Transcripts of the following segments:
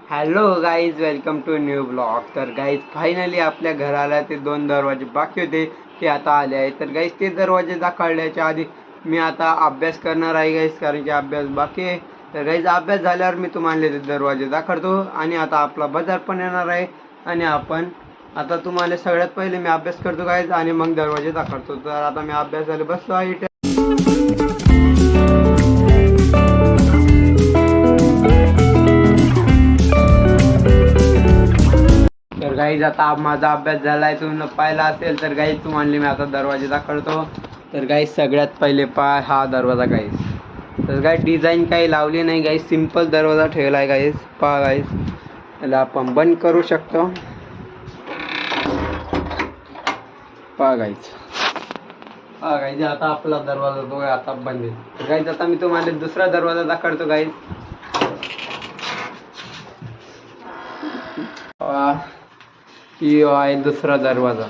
Hello guys, welcome to new blog. तर guys finally आपल्या घराला ते 2 दरवाजे बाकी होते ते आता आले आहेत. तर गाईज ते दरवाजे दाखवण्याच्या आधी मी आता अभ्यास करणार आहे गाईज, कारण की अभ्यास बाकी आहे. तर गाईज अभ्यास झाल्यावर मी तुम्हाला ते दरवाजे दाखवतो. आणि आता आपला बाजार पण येणार आहे. आणि आपण आता तुम्हाला सगळ्यात पहिले मी अभ्यास करतो गाईज, आणि मग दरवाजे दाखवतो. तर आता मी अभ्यास झाले बसतो आहे. तर गाईज आता माझा अभ्यास झालाय, तुम्ही पाहिला असेल. तर गाईज म्हणले मी आता दरवाजे दाखवतो. तर गाईज सगळ्यात पहिले हा दरवाजा गाईज. तर गाईज डिझाईन काही लावली नाही गाईज, सिंपल दरवाजा ठेवला आहे गाईज. पहा गाईज, त्याला आपण बंद करू शकतो. पहा गाईज, पहा गाईज, आता आपला दरवाजा तो आता बंद आहे. तर गाईज आता मी तुम्हाला दुसरा दरवाजा दाखवतो गाईज. ही आहे दुसरा दरवाजा.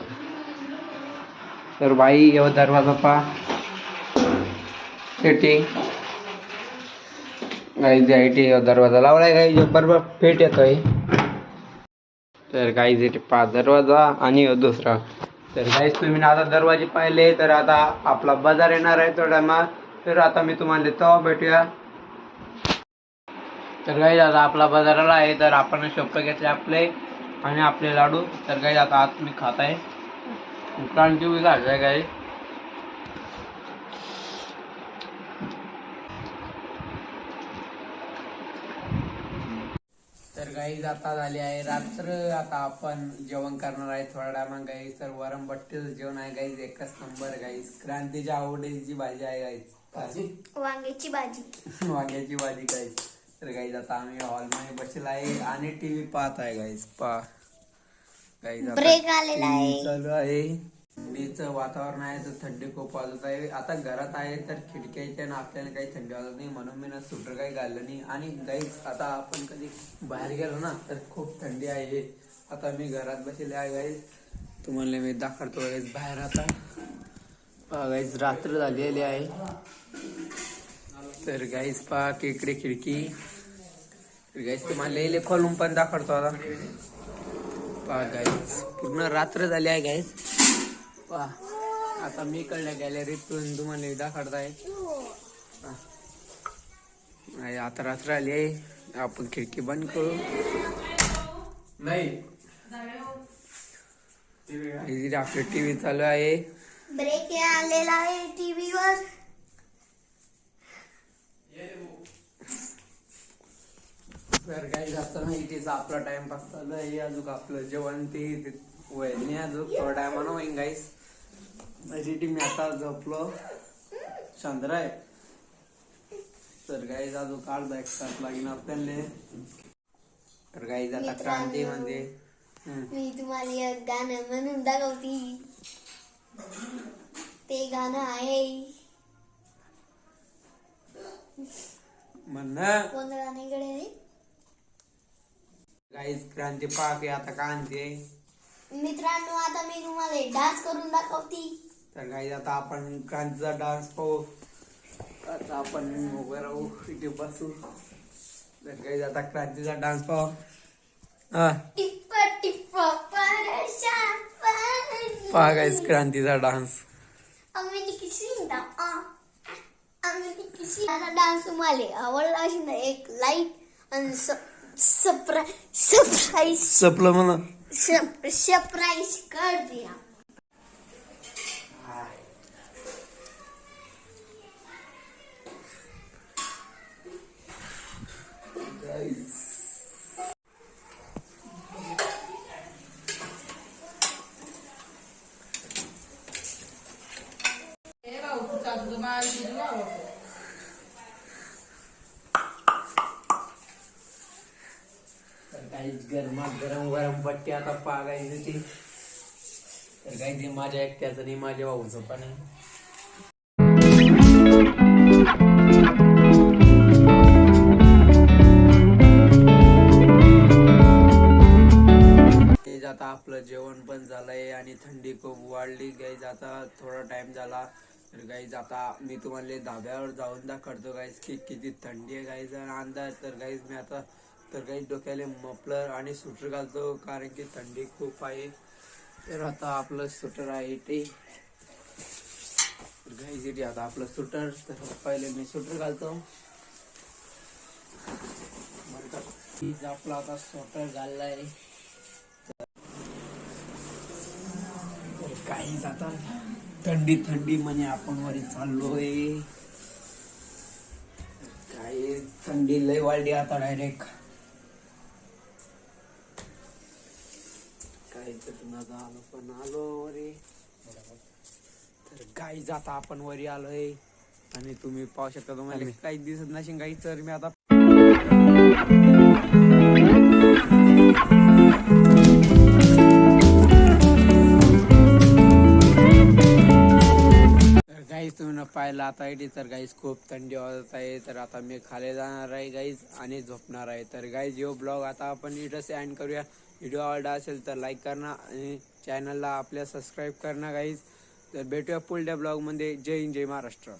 तर भाई यो दरवाजा पहा, फिटिंग गाईज आयटी दरवाजा लावलाय गाईज, बरोबर फिट येतोय. तर गाईज इथे पहा दरवाजा आणि दुसरा. तर गाईज तुम्ही आता दरवाजे पाहिले. तर आता आपला बाजार येणार आहे थोड्या मग. तर आता मी तुम्हाला तेव्हा भेटूया. तर गाईज आता आपला बाजाराला आहे. तर आपण शॉप घेतले आपले आणि आपले लाडू. तर गाईज आता आत मी खात आहे, क्रांती उभी घाललाय गाईज. तर गाईज आता झाली आहे रात्र. आता आपण जेवण करणार आहे थोड्या टायमा गाईज. तर वरण बट्टीचं जेवण आहे गाईज, एकच नंबर गाईज. क्रांतीच्या आवडीची भाजी आहे गाईज, भाजी वांग्याची भाजी. वांग्याची भाजी गाईज. तर गाईज आता आम्ही हॉलमध्ये बसलेला आहे आणि टीव्ही पाहत आहे गाईज. पहा गाईज, ब्रेक आलेला आहे, चालू आहे. थंडीचं वातावरण आहे, तर थंडी खूप वाजत आहे. आता घरात आहे तर खिडक्याच्या ना आपल्याला काही थंडी वाजत नाही, म्हणून मी ना स्वेटर काही घाललं नाही. आणि गाईज आता आपण कधी बाहेर गेलो ना तर खूप थंडी आहे. आता मी घरात बसलेले आहे गाईज, तुम्हाला मी दाखवतो गाईज बाहेर. आता गाईज रात्र झालेली आहे. तर गाईज पहा की इकडे खिडकी. गाईज तुम्हाला लई खोलून पण दाखवतो आता. पहा गाईज पूर्ण रात्र झाली आहे गाईज. पहा आता मी इकडल्या गॅलरीतून तुम्हाला दाखवत आहे. आता रात्र आली आहे, आपण खिडकी बंद करू. नाही आपली टीव्ही चालू आहे. ब्रेक आलेला आहे टीव्हीवर. तर काही जास्त नाही, तिचा आपला टाइमपास चालू आहे. अजून आपलं जेवण ते वय अजून थोडा टायमानं होईन गाईस. माझी मी आता झोपलो चंद्र आहे. तर गाईज अजून अर्धा एक तास लागेल आपल्याला. तर गाईज आता क्रांती मध्ये मी तुम्हाला एक गाणं म्हणून दाखवती. ते गाणं आहे म्हणणं कोण गाण्याकडे. गाईज क्रांती पाक आता कांते. मित्रांनो आता मी तुम्हाला डान्स करून दाखवती. तर गाईज आता आपण क्रांतीचा डान्स पाहू. आता आपण उभं राहू, इथे बसू. तर गाईज आता क्रांतीचा डान्स पाहू. टिप्प टिप्प परशा पहा गाईज क्रांतीचा डान्स. डान्स तुम्हाला आवडला असेल तर एक लाईक आणि सरप्राईज सपलं म्हणा. सरप्राईज कर दिया. काहीच गरमात गरम गरम बट्टी आता पागायची ती. तर काही ते माझ्या एकट्याचं नाही, माझ्या भाऊचं पण आहे. आता आपलं जेवण पण झालंय आणि थंडी खूप वाढली गाईज. आता थोडा टाइम झाला. तर गाईज आता मी तुम्हाला धाब्यावर जाऊन दाखवतो गाईज की किती थंडी आहे गाईज आणि अंदाज. तर गाईज मी आता तर काही डोक्याला मफलर आणि स्वेटर घालतो कारण की थंडी खूप आहे. तर आता आपलं स्वेटर आहे ते घ्यायची आता आपलं स्वेटर. तर पहिले मी स्वेटर घालतो. आपला आता स्वेटर घाललाय. तर काहीच आता थंडी थंडी म्हणजे आपण वरी चाललोय. काही थंडी लय वाढली आता डायरेक्ट. काही तर आलो पण आलो वरी. तर काही आता आपण वरी आलोय आणि तुम्ही पाहू शकता तुम्हाला काही दिसत नसेल काही. तर मी आता गाईज तुम्ही न पाहिलं आता इथे. तर गाईज खूप थंडी वाजत आहे. तर आता मी खाली जाणार आहे गाईज आणि झोपणार आहे. तर गाईज यो ब्लॉग आता आपण इथंच एंड करूया. व्हिडिओ आवडला असेल तर लाईक करणं आणि चॅनलला आपल्या सबस्क्राईब करणं गाईज. तर भेटूया पुढल्या ब्लॉगमध्ये. जय हिंद जय महाराष्ट्र.